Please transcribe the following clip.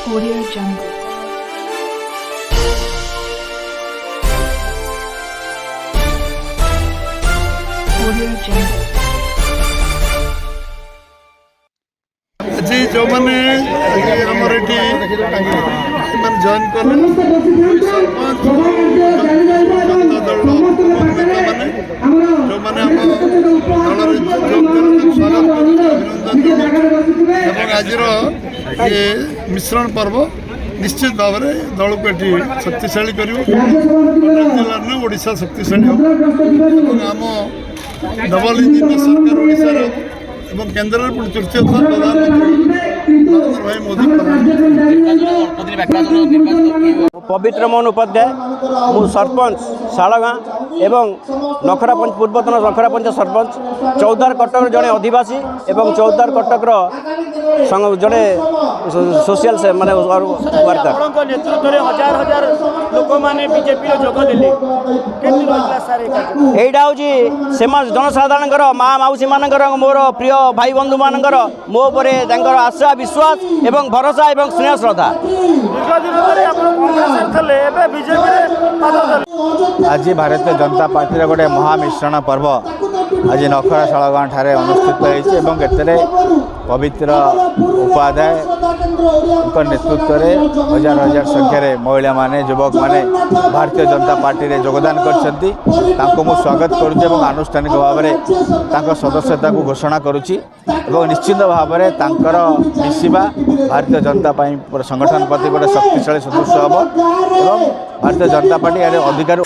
Audio Jungle. Audio Jungle. आज जो मैंने आमर ये जॉइन कले सरपंच दल मैंने जो मैंने स्वागत आज ये मिश्रण पर्व निश्चित भाव में दल को ये शक्तिशाली कर जिले ओडिशा शक्तिशाली हम आम डबल इंजिन सरकार ओडिशार एवं केन्द्र तृतीय थर प्रधानमंत्री नरेंद्र भाई मोदी पवित्र मोहन उपाध्याय मु सरपंच शालगाँ एवं नखरापंच पूर्वतन नखरापंच सरपंच चौदार कटक जड़े अधिवासी एवं चौदार कटक जड़े सोशल से माने वर्कर नेतृत्व में हजार हजार लोक मैंने बीजेपी जोगदेले यहीटा हूँ जनसाधारण माँ मौसी मान मोर प्रिय भाई बंधु मान मो आशा विश्वास एवं भरोसा एवं स्नेह श्रद्धा आज भारतीय जनता पार्टी गोटे महामिश्रण पर्व आज नखरा शालगाँ ठारे अनुष्ठित होते पवित्र उपाध्याय नेतृत्व में हजार हजार संख्यार महिला माने युवक माने भारतीय जनता पार्टी रे योगदान करछंती तांको मु स्वागत करूची एवं आनुष्ठानिक भाव में तांको सदस्यता को घोषणा करूची एवं निश्चित भाव में तांकर मिसिबा भारतीय जनता संगठन प्रति गोटे शक्तिशाली सदृश हम एवं भारतीय जनता पार्टी अधिकार